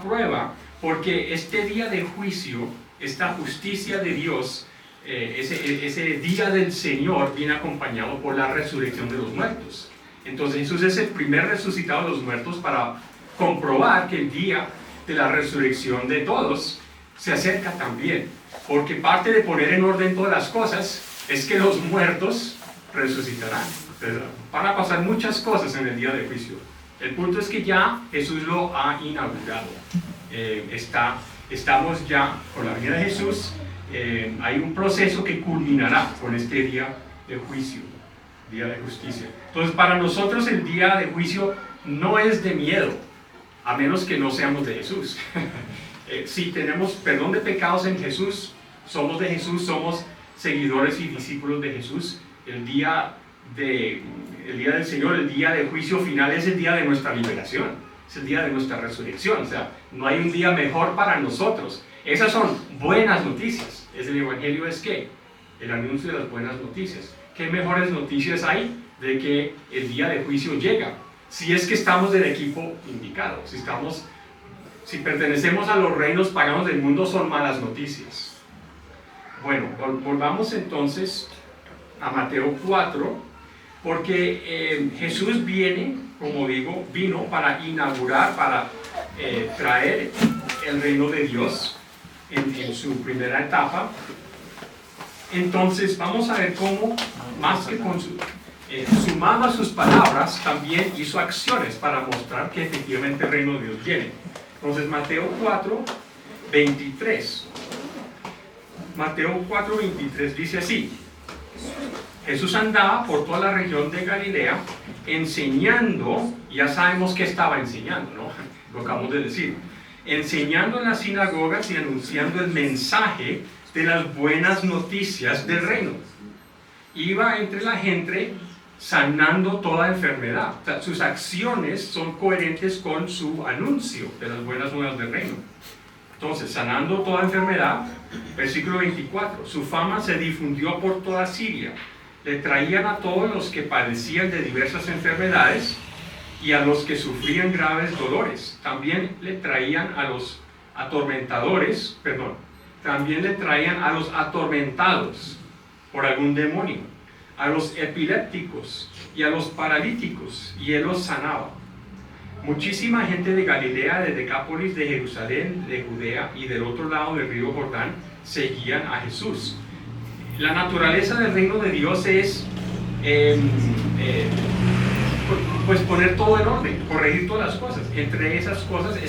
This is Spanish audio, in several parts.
prueba, porque este día de juicio, esta justicia de Dios, ese día del Señor viene acompañado por la resurrección de los muertos. Entonces Jesús es el primer resucitado de los muertos para comprobar que el día de la resurrección de todos se acerca también, porque parte de poner en orden todas las cosas es que los muertos resucitarán. Entonces, van a pasar muchas cosas en el día de juicio. El punto es que ya Jesús lo ha inaugurado. Estamos ya con la venida de Jesús. Hay un proceso que culminará con este día de juicio, día de justicia. Entonces, para nosotros el día de juicio no es de miedo, a menos que no seamos de Jesús. Si tenemos perdón de pecados en Jesús, somos de Jesús, somos seguidores y discípulos de Jesús, el día del Señor, el día de juicio final es el día de nuestra liberación, es el día de nuestra resurrección. O sea, no hay un día mejor para nosotros. Esas son buenas noticias. El Evangelio es ¿qué? El anuncio de las buenas noticias. ¿Qué mejores noticias hay de que el día de juicio llega? Si es que estamos del equipo indicado, si pertenecemos a los reinos paganos del mundo, son malas noticias. Bueno, volvamos entonces a Mateo 4, porque Jesús viene, como digo, vino para inaugurar, para traer el reino de Dios en su primera etapa. Entonces vamos a ver cómo, más que sumado a sus palabras, también hizo acciones para mostrar que efectivamente el reino de Dios viene. Entonces Mateo 4, 23. Mateo 4, 23 dice así: Jesús andaba por toda la región de Galilea enseñando, ya sabemos que estaba enseñando, ¿no? Lo acabamos de decir, enseñando en las sinagogas y anunciando el mensaje de las buenas noticias del reino. Iba entre la gente sanando toda enfermedad. O sea, sus acciones son coherentes con su anuncio de las buenas nuevas del reino. Entonces, sanando toda enfermedad, versículo 24, su fama se difundió por toda Siria. Le traían a todos los que padecían de diversas enfermedades y a los que sufrían graves dolores. También le traían a los atormentados por algún demonio, a los epilépticos y a los paralíticos, y él los sanaba. Muchísima gente de Galilea, de Decápolis, de Jerusalén, de Judea y del otro lado del río Jordán seguían a Jesús. La naturaleza del reino de Dios es pues poner todo en orden, corregir todas las cosas. Entre esas cosas,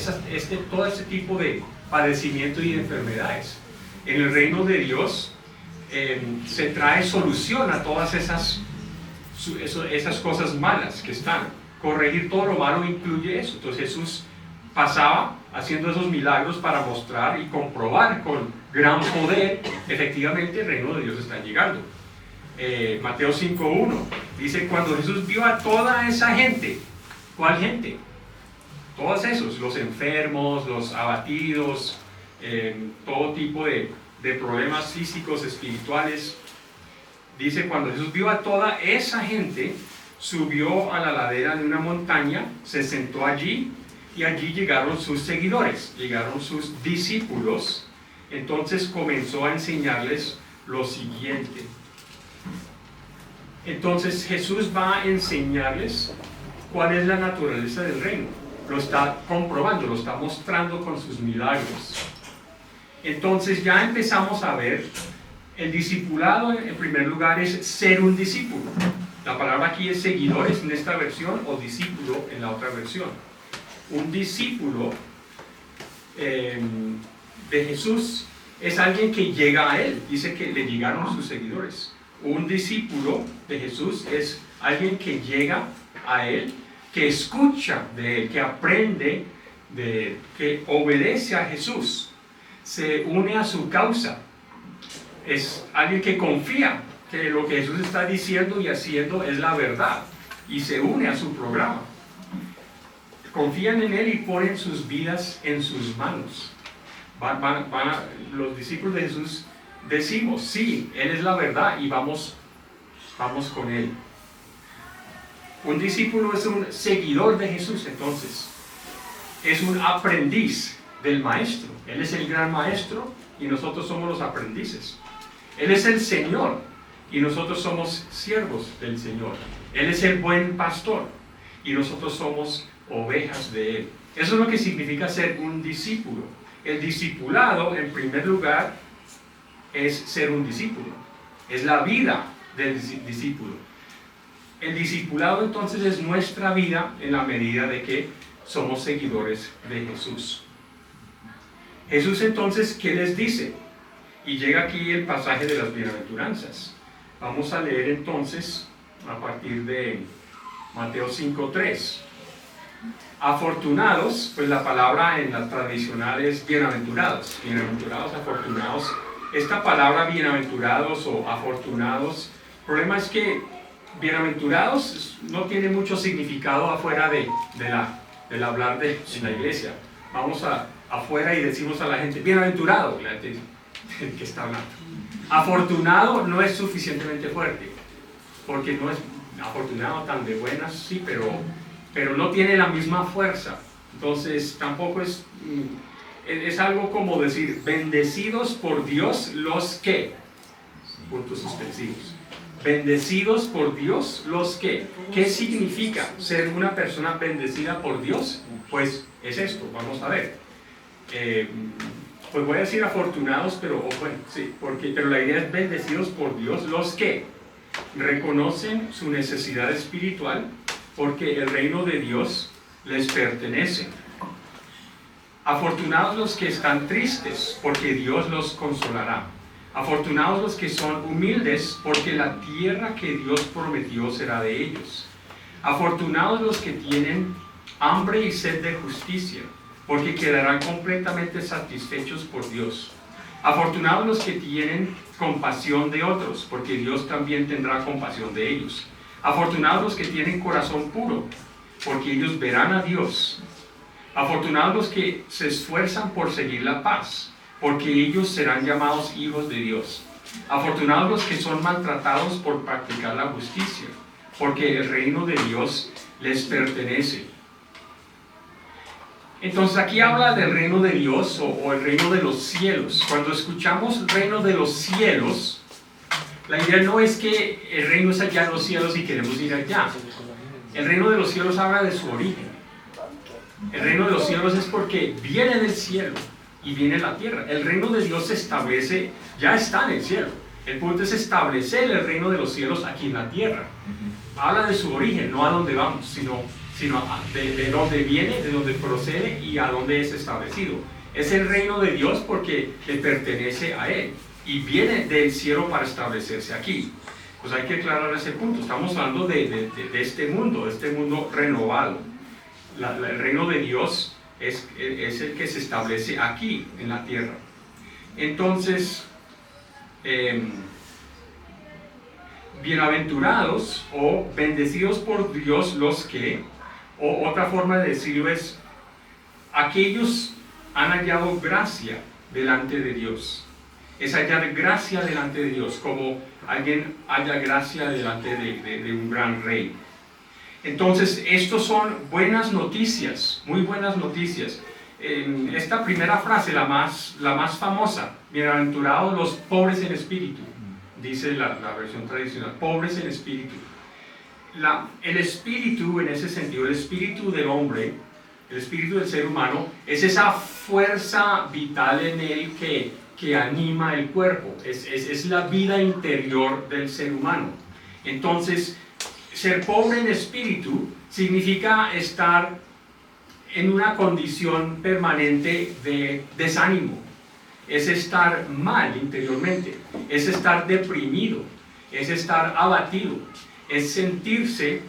todo este tipo de padecimiento y de enfermedades. En el reino de Dios se trae solución a todas esas cosas malas que están. Corregir todo lo malo incluye eso. Entonces Jesús pasaba haciendo esos milagros para mostrar y comprobar con gran poder, efectivamente el reino de Dios está llegando. Mateo 5.1 dice: cuando Jesús vio a toda esa gente, ¿cuál gente? Todos esos, los enfermos, los abatidos, todo tipo de problemas físicos, espirituales. Dice, cuando Jesús vio a toda esa gente, subió a la ladera de una montaña, se sentó allí, y allí llegaron sus seguidores, llegaron sus discípulos. Entonces comenzó a enseñarles lo siguiente. Entonces Jesús va a enseñarles cuál es la naturaleza del reino. Lo está comprobando, lo está mostrando con sus milagros. Entonces ya empezamos a ver, el discipulado en primer lugar es ser un discípulo. La palabra aquí es seguidores en esta versión o discípulo en la otra versión. Un discípulo de Jesús es alguien que llega a él. Dice que le llegaron sus seguidores. Un discípulo de Jesús es alguien que llega a él, que escucha de él, que aprende de él, que obedece a Jesús, se une a su causa. Es alguien que confía que lo que Jesús está diciendo y haciendo es la verdad y se une a su programa. Confían en él y ponen sus vidas en sus manos. Los discípulos de Jesús decimos, sí, él es la verdad y vamos con él. Un discípulo es un seguidor de Jesús, entonces es un aprendiz del maestro. Él es el gran maestro y nosotros somos los aprendices. Él es el Señor y nosotros somos siervos del Señor. Él es el buen pastor y nosotros somos ovejas de Él. Eso es lo que significa ser un discípulo. El discipulado, en primer lugar, es ser un discípulo. Es la vida del discípulo. El discipulado entonces es nuestra vida en la medida de que somos seguidores de Jesús. Jesús entonces, ¿qué les dice? Y llega aquí el pasaje de las bienaventuranzas. Vamos a leer entonces a partir de Mateo 5:3. Afortunados, pues la palabra en la tradicional es bienaventurados. Bienaventurados, afortunados. Esta palabra bienaventurados o afortunados, el problema es que bienaventurados no tiene mucho significado afuera del hablar de la iglesia. Vamos afuera y decimos a la gente, bienaventurado, la gente que está hablando. Afortunado no es suficientemente fuerte, porque no es afortunado tan de buenas, sí, pero no tiene la misma fuerza. Entonces tampoco es algo como decir, bendecidos por Dios los que, puntos suspensivos. Bendecidos por Dios los que. ¿Qué significa ser una persona bendecida por Dios? Pues es esto, vamos a ver. Pues voy a decir afortunados, pero bueno, sí, pero la idea es bendecidos por Dios los que reconocen su necesidad espiritual porque el reino de Dios les pertenece. Afortunados los que están tristes porque Dios los consolará. Afortunados los que son humildes, porque la tierra que Dios prometió será de ellos. Afortunados los que tienen hambre y sed de justicia, porque quedarán completamente satisfechos por Dios. Afortunados los que tienen compasión de otros, porque Dios también tendrá compasión de ellos. Afortunados los que tienen corazón puro, porque ellos verán a Dios. Afortunados los que se esfuerzan por seguir la paz, porque ellos serán llamados hijos de Dios. Afortunados los que son maltratados por practicar la justicia, porque el reino de Dios les pertenece. Entonces aquí habla del reino de Dios o el reino de los cielos. Cuando escuchamos el reino de los cielos, la idea no es que el reino es allá en los cielos y queremos ir allá. El reino de los cielos habla de su origen. El reino de los cielos es porque viene del cielo y viene la tierra. El reino de Dios se establece, ya está en el cielo. El punto es establecer el reino de los cielos aquí en la tierra. Habla de su origen, no a dónde vamos, sino de dónde viene, de dónde procede y a dónde es establecido. Es el reino de Dios porque le pertenece a Él y viene del cielo para establecerse aquí. Pues hay que aclarar ese punto. Estamos hablando de este mundo renovado. El reino de Dios es el que se establece aquí en la tierra. Entonces, bienaventurados o bendecidos por Dios los que, o otra forma de decirlo es, aquellos han hallado gracia delante de Dios. Es hallar gracia delante de Dios, como alguien halla gracia delante de un gran rey. Entonces, estos son buenas noticias, muy buenas noticias. Esta primera frase, la más famosa, bienaventurados los pobres en espíritu, dice la versión tradicional, pobres en espíritu. El espíritu, en ese sentido, el espíritu del hombre, el espíritu del ser humano, es esa fuerza vital en él que anima el cuerpo, es la vida interior del ser humano. Entonces, ser pobre en espíritu significa estar en una condición permanente de desánimo. Es estar mal interiormente, es estar deprimido, es estar abatido, es sentirse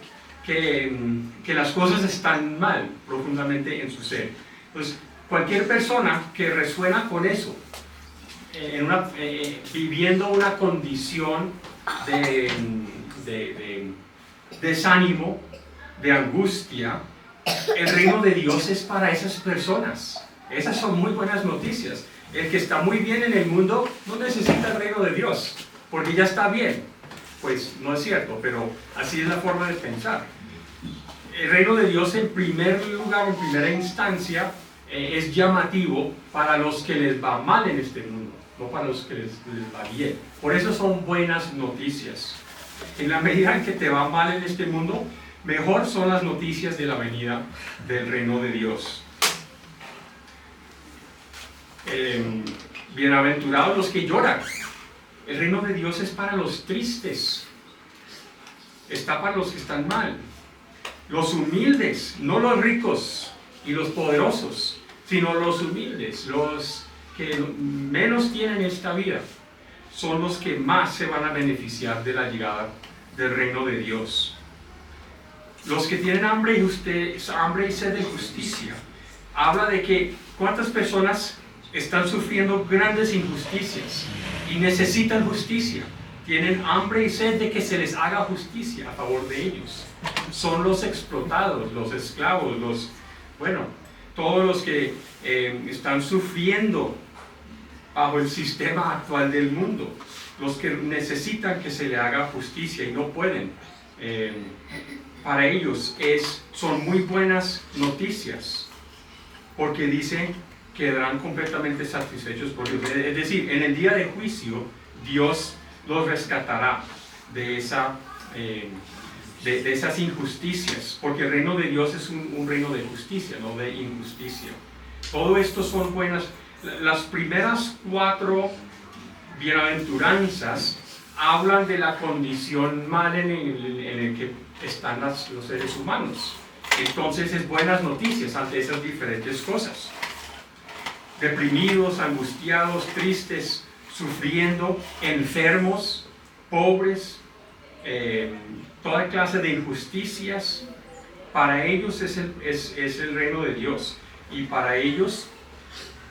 que las cosas están mal profundamente en su ser. Entonces, cualquier persona que resuena con eso, viviendo una condición de desánimo, de angustia, el reino de Dios es para esas personas. Esas son muy buenas noticias. El que está muy bien en el mundo no necesita el reino de Dios, porque ya está bien. Pues no es cierto, pero así es la forma de pensar. El reino de Dios en primer lugar, en primera instancia, es llamativo para los que les va mal en este mundo, no para los que les va bien. Por eso son buenas noticias. En la medida en que te va mal en este mundo, mejor son las noticias de la venida del reino de Dios. Bienaventurados los que lloran. El reino de Dios es para los tristes. Está para los que están mal. Los humildes, no los ricos y los poderosos, sino los humildes, los que menos tienen esta vida, son los que más se van a beneficiar de la llegada del reino de Dios. Los que tienen hambre y sed de justicia. Habla de que cuántas personas están sufriendo grandes injusticias y necesitan justicia. Tienen hambre y sed de que se les haga justicia a favor de ellos. Son los explotados, los esclavos, todos los que están sufriendo bajo el sistema actual del mundo, los que necesitan que se le haga justicia y no pueden. Para ellos son muy buenas noticias, porque dice que quedarán completamente satisfechos por Dios. Es decir, en el día de juicio, Dios los rescatará de esas injusticias, porque el reino de Dios es un reino de justicia, no de injusticia. Todo esto son buenas. Las primeras 4 bienaventuranzas hablan de la condición mal en el que están los seres humanos. Entonces es buenas noticias ante esas diferentes cosas. Deprimidos, angustiados, tristes, sufriendo, enfermos, pobres, toda clase de injusticias. Para ellos es el reino de Dios, y para ellos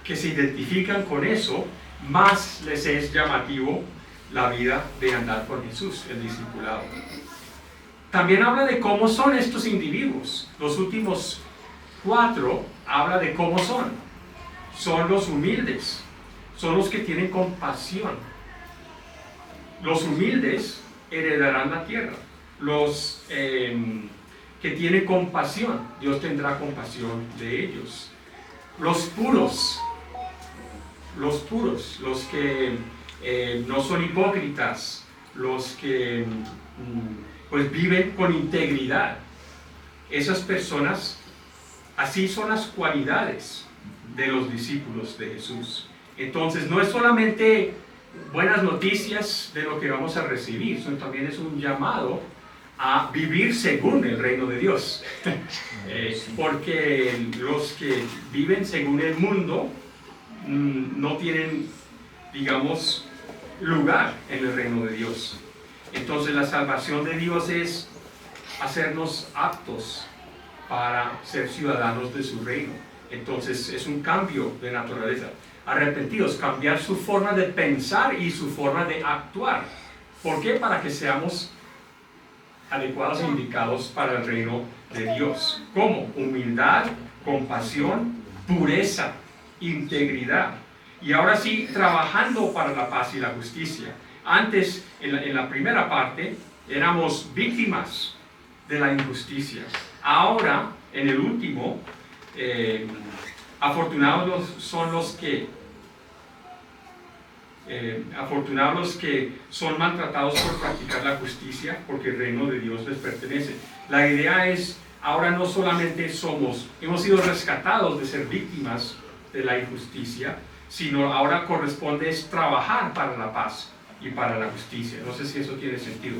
que se identifican con eso, más les es llamativo la vida de andar con Jesús, el discipulado. También habla de cómo son estos individuos. Los últimos 4 habla de cómo son. Son los humildes, son los que tienen compasión. Los humildes heredarán la tierra. Los que tienen compasión, Dios tendrá compasión de ellos. Los puros, los que no son hipócritas, los que pues viven con integridad. Esas personas, así son las cualidades de los discípulos de Jesús. Entonces no es solamente buenas noticias de lo que vamos a recibir, sino también es un llamado a vivir según el reino de Dios. Porque los que viven según el mundo no tienen, digamos, lugar en el reino de Dios. Entonces la salvación de Dios es hacernos aptos para ser ciudadanos de su reino. Entonces es un cambio de naturaleza. Arrepentidos, cambiar su forma de pensar y su forma de actuar. ¿Por qué? Para que seamos adecuados e indicados para el reino de Dios. ¿Cómo? Humildad, compasión, pureza, integridad. Y ahora sí, trabajando para la paz y la justicia. Antes, en la primera parte, éramos víctimas de la injusticia. Ahora, en el último, afortunados son los que son maltratados por practicar la justicia, porque el reino de Dios les pertenece. La idea es, ahora no solamente hemos sido rescatados de ser víctimas de la injusticia, sino ahora corresponde es trabajar para la paz y para la justicia. No sé si eso tiene sentido.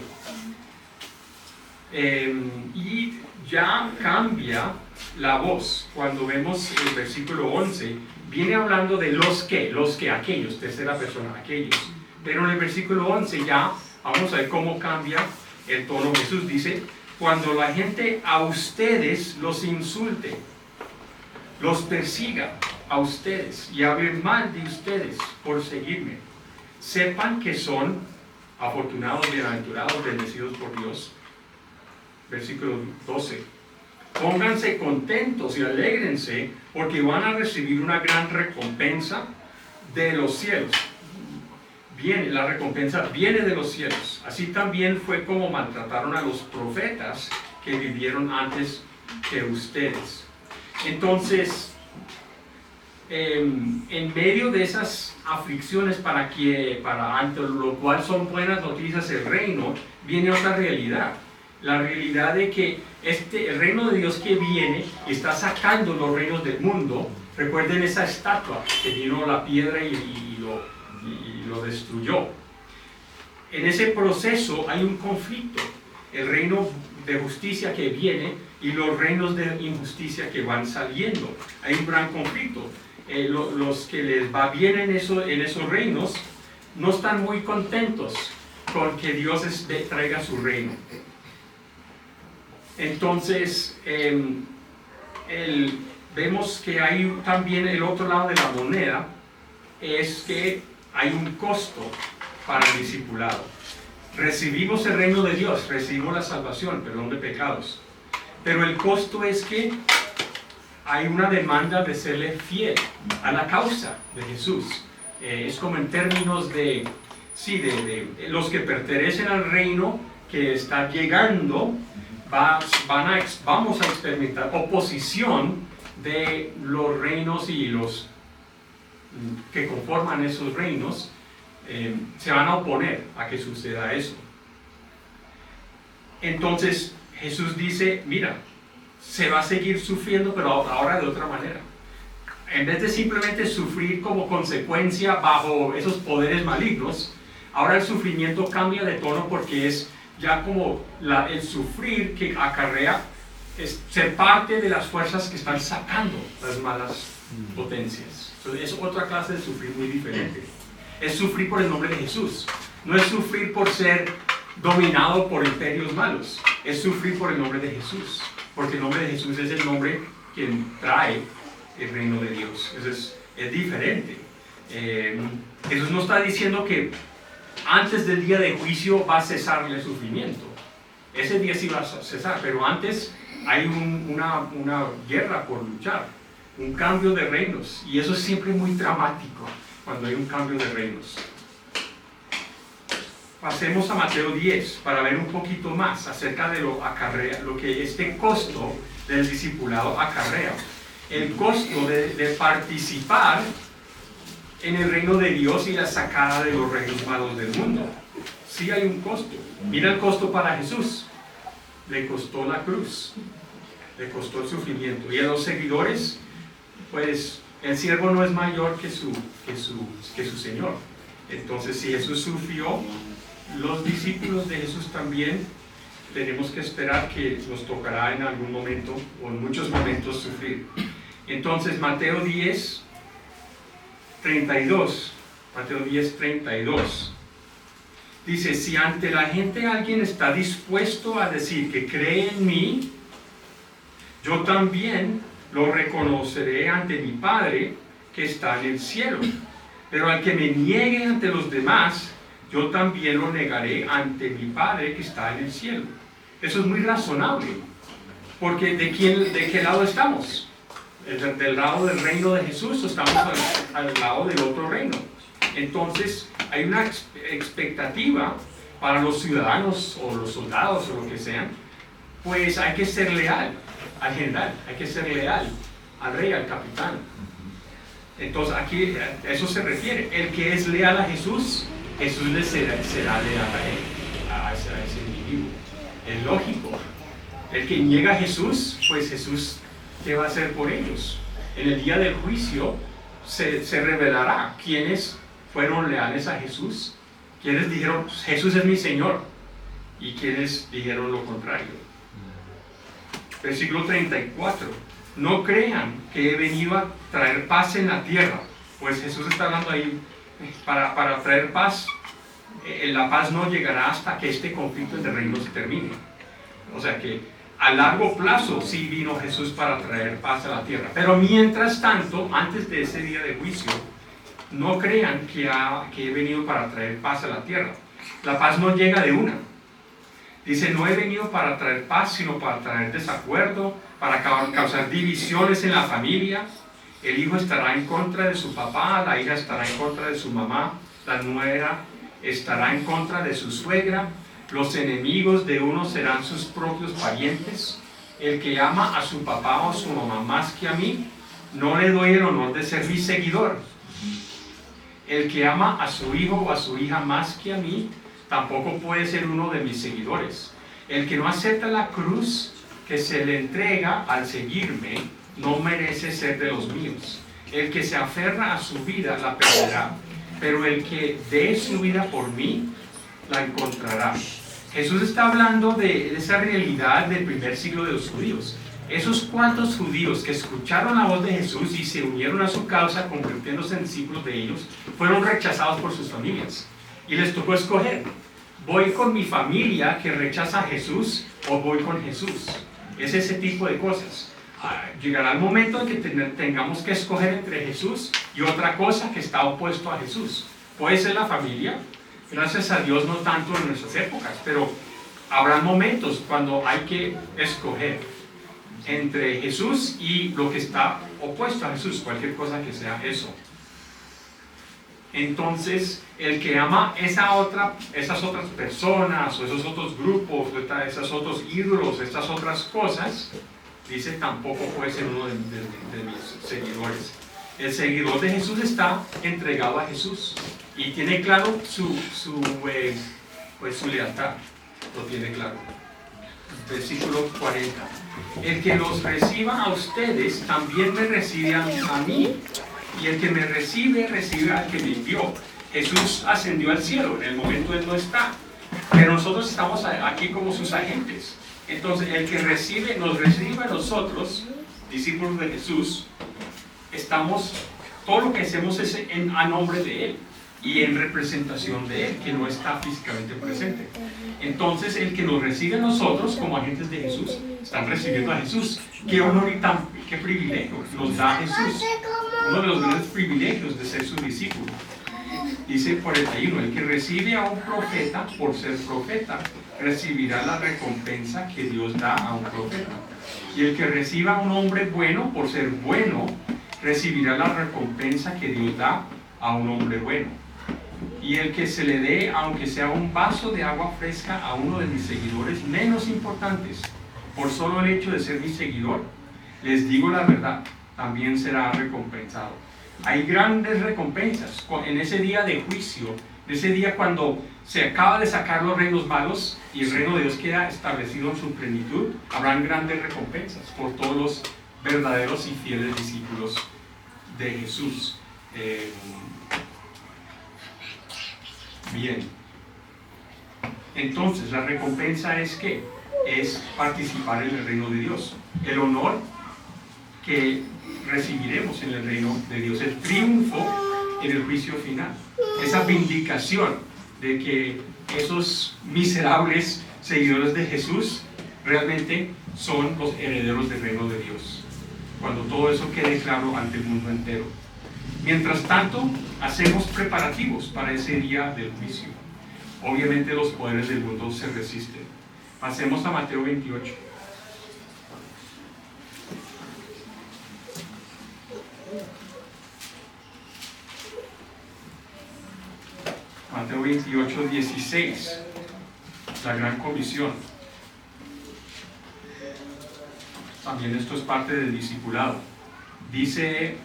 Y ya cambia la voz cuando vemos el versículo 11. Viene hablando de los que, aquellos, tercera persona, aquellos. Pero en el versículo 11 ya vamos a ver cómo cambia el tono. Jesús dice: cuando la gente a ustedes los insulte, los persiga a ustedes y hable mal de ustedes por seguirme, sepan que son afortunados, bienaventurados, bendecidos por Dios. Versículo 12. Pónganse contentos y alégrense, porque van a recibir una gran recompensa de los cielos. La recompensa viene de los cielos. Así también fue como maltrataron a los profetas que vivieron antes que ustedes. Entonces, en medio de esas aflicciones ante lo cual son buenas noticias el reino, viene otra realidad. La realidad de que el reino de Dios que viene está sacando los reinos del mundo. Recuerden esa estatua que vino la piedra y lo destruyó. En ese proceso hay un conflicto. El reino de justicia que viene y los reinos de injusticia que van saliendo. Hay un gran conflicto. Los que les va bien en esos reinos no están muy contentos con que Dios traiga su reino. Entonces, vemos que hay también el otro lado de la moneda, es que hay un costo para el discipulado. Recibimos el reino de Dios, recibimos la salvación, perdón de pecados, pero el costo es que hay una demanda de serle fiel a la causa de Jesús. Es como en términos de los que pertenecen al reino que está llegando, vamos a experimentar oposición de los reinos y los que conforman esos reinos. Se van a oponer a que suceda eso. Entonces Jesús dice, mira, se va a seguir sufriendo, pero ahora de otra manera. En vez de simplemente sufrir como consecuencia bajo esos poderes malignos, ahora el sufrimiento cambia de tono porque es ya como el sufrir que acarrea es ser parte de las fuerzas que están sacando las malas potencias. Entonces, es otra clase de sufrir muy diferente. Es sufrir por el nombre de Jesús. No es sufrir por ser dominado por imperios malos. Es sufrir por el nombre de Jesús. Porque el nombre de Jesús es el nombre que trae el reino de Dios. Eso es diferente. Jesús no está diciendo que antes del día de juicio va a cesar el sufrimiento. Ese día sí va a cesar, pero antes hay una guerra por luchar, un cambio de reinos, y eso es siempre muy dramático cuando hay un cambio de reinos. Pasemos a Mateo 10 para ver un poquito más acerca de lo que este costo del discipulado acarrea. El costo de participar en el reino de Dios y la sacada de los reinos malos del mundo. Sí hay un costo. Mira el costo para Jesús. Le costó la cruz, le costó el sufrimiento. Y a los seguidores, pues el siervo no es mayor que su Señor. Entonces, si Jesús sufrió, los discípulos de Jesús también tenemos que esperar que nos tocará en algún momento o en muchos momentos sufrir. Entonces, Mateo 10, 32. Mateo 10, 32. Dice, si ante la gente alguien está dispuesto a decir que cree en mí, yo también lo reconoceré ante mi Padre que está en el cielo. Pero al que me niegue ante los demás, yo también lo negaré ante mi Padre que está en el cielo. Eso es muy razonable, porque ¿de qué lado estamos? ¿Del lado del reino de Jesús o estamos al lado del otro reino? Entonces hay una expectativa para los ciudadanos o los soldados o lo que sean, pues hay que ser leal al general, hay que ser leal al rey, al capitán. Entonces aquí a eso se refiere. El que es leal a Jesús, Jesús le será leal a él, a ese individuo. Es lógico. El que niega a Jesús, pues Jesús, ¿qué va a hacer por ellos? En el día del juicio se revelará quiénes fueron leales a Jesús, quiénes dijeron Jesús es mi Señor y quiénes dijeron lo contrario. Versículo 34. No crean que he venido a traer paz en la tierra. Pues Jesús está hablando ahí para traer paz. La paz no llegará hasta que este conflicto de reino se termine. O sea que a largo plazo sí vino Jesús para traer paz a la tierra. Pero mientras tanto, antes de ese día de juicio, no crean que he venido para traer paz a la tierra. La paz no llega de una. Dice, no he venido para traer paz, sino para traer desacuerdo, para causar divisiones en la familia. El hijo estará en contra de su papá, la hija estará en contra de su mamá, la nuera estará en contra de su suegra, los enemigos de uno serán sus propios parientes. El que ama a su papá o su mamá más que a mí, no le doy el honor de ser mi seguidor. El que ama a su hijo o a su hija más que a mí, tampoco puede ser uno de mis seguidores. El que no acepta la cruz que se le entrega al seguirme, no merece ser de los míos. El que se aferra a su vida la perderá, pero el que dé su vida por mí, la encontrará. Jesús está hablando de esa realidad del primer siglo de los judíos. Esos cuantos judíos que escucharon la voz de Jesús y se unieron a su causa convirtiéndose en discípulos de ellos, fueron rechazados por sus familias. Y les tocó escoger, ¿voy con mi familia que rechaza a Jesús o voy con Jesús? Es ese tipo de cosas. Llegará el momento en que tengamos que escoger entre Jesús y otra cosa que está opuesto a Jesús. Puede ser la familia, gracias a Dios no tanto en nuestras épocas, pero habrá momentos cuando hay que escoger entre Jesús y lo que está opuesto a Jesús, cualquier cosa que sea eso. Entonces, el que ama esas otras personas, o esos otros grupos, esos otros ídolos, estas otras cosas, dice, tampoco puede ser uno de mis seguidores. El seguidor de Jesús está entregado a Jesús y tiene claro su lealtad, lo tiene claro. Versículo 40. El que los reciba a ustedes, también me recibe a mí, y el que me recibe, recibe al que me envió. Jesús ascendió al cielo, en el momento Él no está, pero nosotros estamos aquí como sus agentes. Entonces, el que nos recibe a nosotros, discípulos de Jesús, todo lo que hacemos es a nombre de Él y en representación de Él, que no está físicamente presente. Entonces, el que nos recibe a nosotros como agentes de Jesús, están recibiendo a Jesús. Qué honor y qué privilegio nos da Jesús. Uno de los grandes privilegios de ser su discípulo. Dice 41, el que recibe a un profeta por ser profeta, recibirá la recompensa que Dios da a un profeta. Y el que reciba a un hombre bueno por ser bueno, recibirá la recompensa que Dios da a un hombre bueno. Y el que se le dé, aunque sea un vaso de agua fresca, a uno de mis seguidores menos importantes, por solo el hecho de ser mi seguidor, les digo la verdad, también será recompensado. Hay grandes recompensas en ese día de juicio, en ese día cuando se acaba de sacar los reinos malos y el reino de Dios queda establecido en su plenitud. Habrán grandes recompensas por todos los verdaderos y fieles discípulos de Jesús. Bien, entonces la recompensa es ¿qué? Es participar en el reino de Dios, el honor que recibiremos en el reino de Dios, el triunfo en el juicio final, esa vindicación de que esos miserables seguidores de Jesús realmente son los herederos del reino de Dios, cuando todo eso quede claro ante el mundo entero. Mientras tanto, hacemos preparativos para ese día del juicio. Obviamente los poderes del mundo se resisten. Pasemos a Mateo 28. Mateo 28, 16. La gran comisión. También esto es parte del discipulado. Dice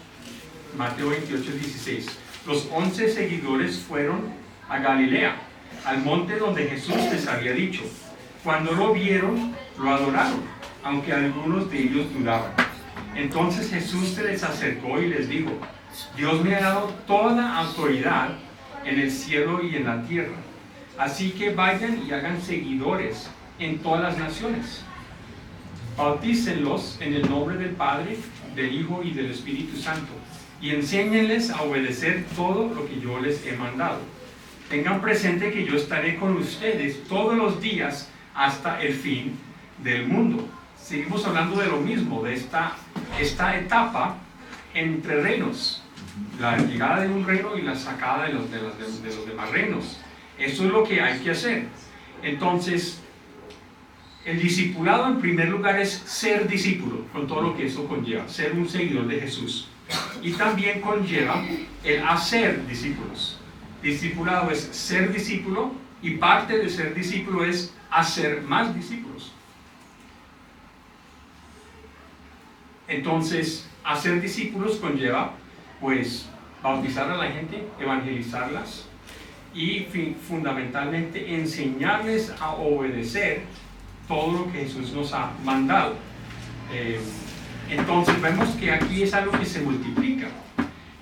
Mateo 28, 16. Los 11 seguidores fueron a Galilea, al monte donde Jesús les había dicho. Cuando lo vieron, lo adoraron, aunque algunos de ellos dudaban. Entonces Jesús se les acercó y les dijo: Dios me ha dado toda autoridad en el cielo y en la tierra. Así que vayan y hagan seguidores en todas las naciones. Bautícenlos en el nombre del Padre, del Hijo y del Espíritu Santo, y enséñenles a obedecer todo lo que yo les he mandado. Tengan presente que yo estaré con ustedes todos los días hasta el fin del mundo. Seguimos hablando de lo mismo, de esta etapa entre reinos, la llegada de un reino y la sacada de los demás reinos. Eso es lo que hay que hacer. Entonces, el discipulado en primer lugar es ser discípulo, con todo lo que eso conlleva, ser un seguidor de Jesús. Y también conlleva el hacer discípulos. Discipulado es ser discípulo, y parte de ser discípulo es hacer más discípulos. Entonces, hacer discípulos conlleva, pues, bautizar a la gente, evangelizarlas y fundamentalmente enseñarles a obedecer todo lo que Jesús nos ha mandado. Entonces vemos que aquí es algo que se multiplica.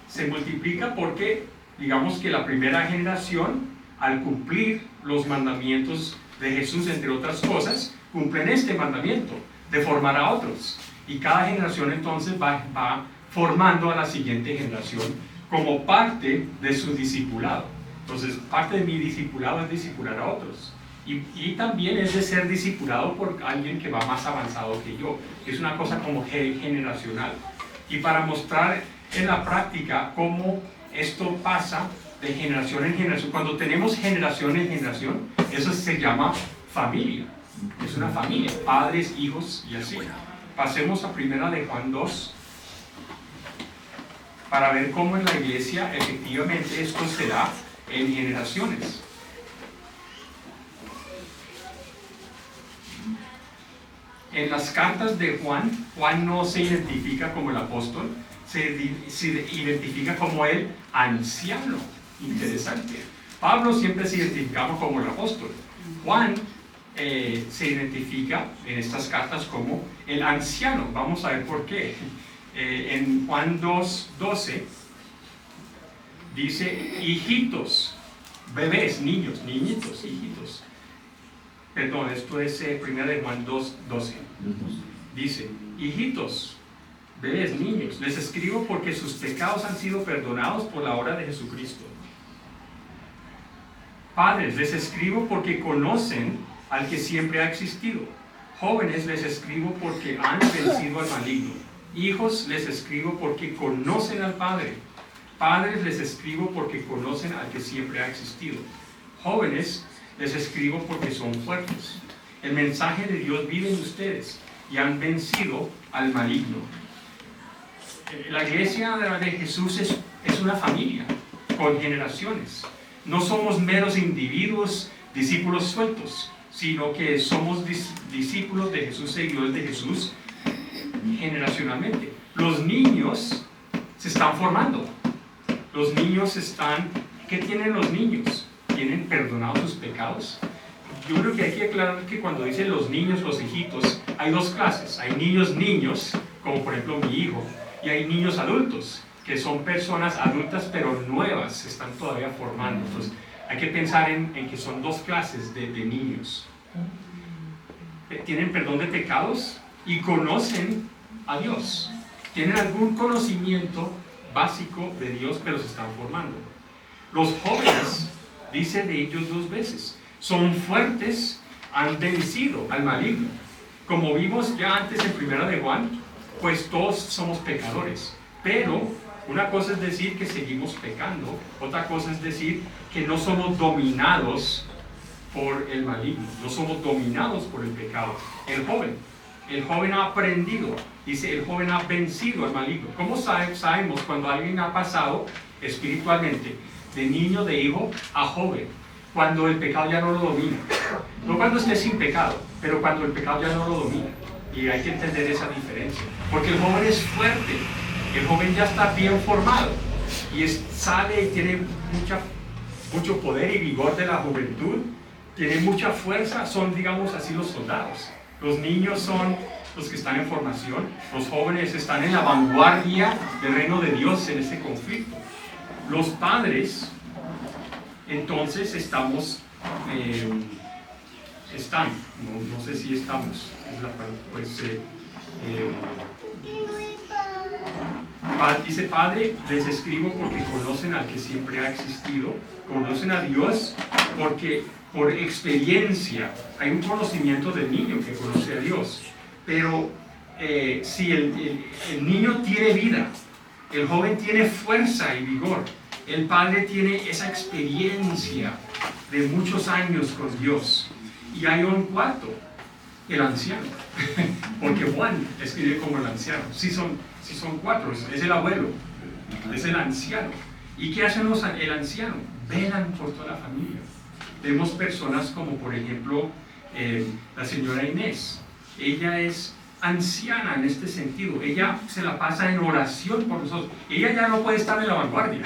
Se multiplica porque, digamos que la primera generación, al cumplir los mandamientos de Jesús, entre otras cosas, cumplen este mandamiento de formar a otros. Y cada generación entonces va formando a la siguiente generación como parte de su discipulado. Entonces, parte de mi discipulado es discipular a otros. Y también es de ser discipulado por alguien que va más avanzado que yo. Es una cosa como generacional. Y para mostrar en la práctica cómo esto pasa de generación en generación, cuando tenemos generación en generación, eso se llama familia. Es una familia, padres, hijos y así. Pasemos a primera de Juan 2 para ver cómo en la iglesia efectivamente esto se da en generaciones. En las cartas de Juan, Juan no se identifica como el apóstol, se identifica como el anciano. Interesante. Pablo siempre se identificaba como el apóstol. Juan se identifica en estas cartas como el anciano. Vamos a ver por qué. En Juan 2:12 dice hijitos, bebés, niños, niñitos, hijitos. Perdón, esto es 1 de Juan 2:12. Dice, hijitos, bebés, niños, les escribo porque sus pecados han sido perdonados por la obra de Jesucristo. Padres, les escribo porque conocen al que siempre ha existido. Jóvenes, les escribo porque han vencido al maligno. Hijos, les escribo porque conocen al Padre. Padres, les escribo porque conocen al que siempre ha existido. Jóvenes, les escribo porque son fuertes. El mensaje de Dios vive en ustedes y han vencido al maligno. La iglesia de Jesús es una familia con generaciones. No somos meros individuos, discípulos sueltos, sino que somos discípulos de Jesús, seguidores de Jesús generacionalmente. Los niños se están formando. Los niños ¿qué tienen los niños? ¿Tienen perdonados sus pecados? Yo creo que hay que aclarar que cuando dicen los niños, los hijitos, hay dos clases. Hay niños, como por ejemplo mi hijo, y hay niños adultos, que son personas adultas pero nuevas, se están todavía formando. Entonces hay que pensar en que son dos clases de niños. Tienen perdón de pecados y conocen a Dios. Tienen algún conocimiento básico de Dios, pero se están formando. Los jóvenes, dice de ellos dos veces, son fuertes, han vencido al maligno. Como vimos ya antes en primera de Juan, pues todos somos pecadores, pero una cosa es decir que seguimos pecando, otra cosa es decir que no somos dominados por el maligno, no somos dominados por el pecado. El joven ha aprendido, dice, el joven ha vencido al maligno. ¿Cómo sabemos cuando alguien ha pasado espiritualmente de niño, de hijo, a joven? Cuando el pecado ya no lo domina. No cuando esté sin pecado, pero cuando el pecado ya no lo domina. Y hay que entender esa diferencia. Porque el joven es fuerte, el joven ya está bien formado y sale y tiene mucho poder y vigor de la juventud, tiene mucha fuerza, son, digamos así, los soldados. Los niños son los que están en formación, los jóvenes están en la vanguardia del reino de Dios en ese conflicto. Los padres, entonces, no sé si estamos, dice, Padre, les escribo porque conocen al que siempre ha existido, conocen a Dios porque por experiencia hay un conocimiento del niño que conoce a Dios, pero si el niño tiene vida, el joven tiene fuerza y vigor, el padre tiene esa experiencia de muchos años con Dios, y hay un cuarto, el anciano, porque Juan escribe como el anciano. Si son cuatro, es el abuelo, es el anciano. ¿Y qué hacen el anciano? Velan por toda la familia. Vemos personas como por ejemplo la señora Inés. Ella es anciana en este sentido. Ella se la pasa en oración por nosotros. Ella ya no puede estar en la vanguardia,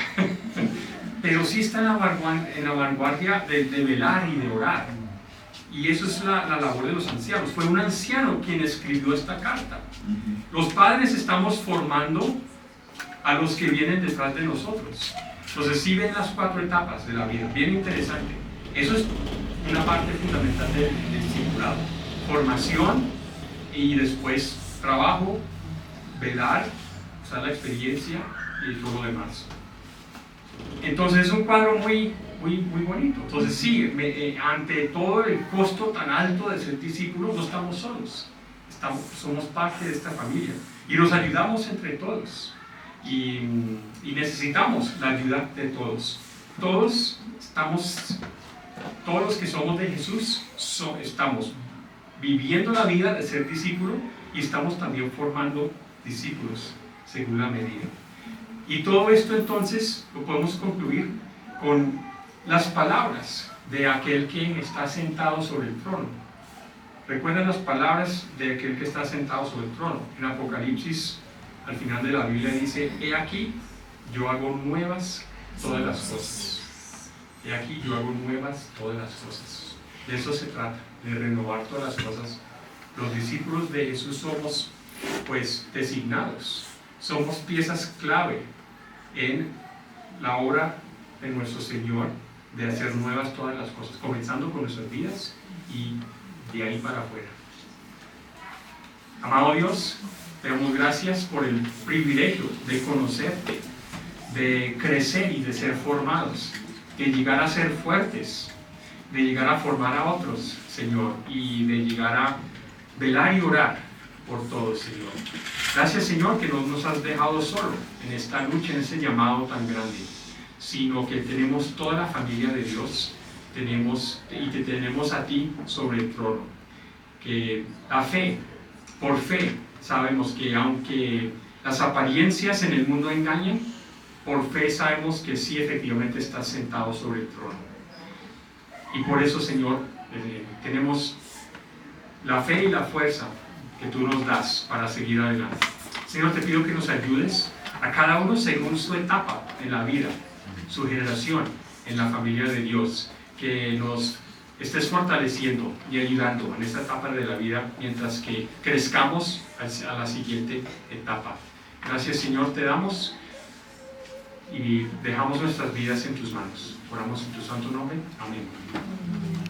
pero sí está en la vanguardia de velar y de orar. Y eso es la labor de los ancianos. Fue un anciano quien escribió esta carta. Los padres estamos formando a los que vienen detrás de nosotros. Entonces sí ven las 4 etapas de la vida, bien interesante. Eso es una parte fundamental del discipulado. Formación y después trabajo, velar, usar la experiencia y todo lo demás. Entonces es un cuadro muy bonito. Entonces sí, ante todo el costo tan alto de ser discípulos, no estamos solos. Somos parte de esta familia y nos ayudamos entre todos. Y necesitamos la ayuda de todos. Todos los que somos de Jesús, estamos viviendo la vida de ser discípulo y estamos también formando discípulos según la medida. Y todo esto entonces lo podemos concluir con las palabras de aquel que está sentado sobre el trono. Recuerden las palabras de aquel que está sentado sobre el trono. En Apocalipsis, al final de la Biblia dice: he aquí, yo hago nuevas todas las cosas. He aquí, yo hago nuevas todas las cosas. De eso se trata, de renovar todas las cosas. Los discípulos de Jesús somos, pues, designados. Somos piezas clave en la obra de nuestro Señor de hacer nuevas todas las cosas, comenzando con nuestras vidas y de ahí para afuera. Amado Dios, te damos gracias por el privilegio de conocerte, de crecer y de ser formados, de llegar a ser fuertes, de llegar a formar a otros, Señor, y de llegar a velar y orar por todos, Señor. Gracias, Señor, que no nos has dejado solo en esta lucha, en este llamado tan grande, sino que tenemos toda la familia de Dios, y te tenemos a ti sobre el trono. Que la fe, por fe, sabemos que aunque las apariencias en el mundo engañan, por fe sabemos que sí, efectivamente estás sentado sobre el trono. Y por eso, Señor, tenemos la fe y la fuerza que tú nos das para seguir adelante. Señor, te pido que nos ayudes a cada uno según su etapa en la vida, su generación en la familia de Dios, que nos estés fortaleciendo y ayudando en esta etapa de la vida mientras que crezcamos a la siguiente etapa. Gracias, Señor, te damos y dejamos nuestras vidas en tus manos. Oramos en tu santo nombre. Amén.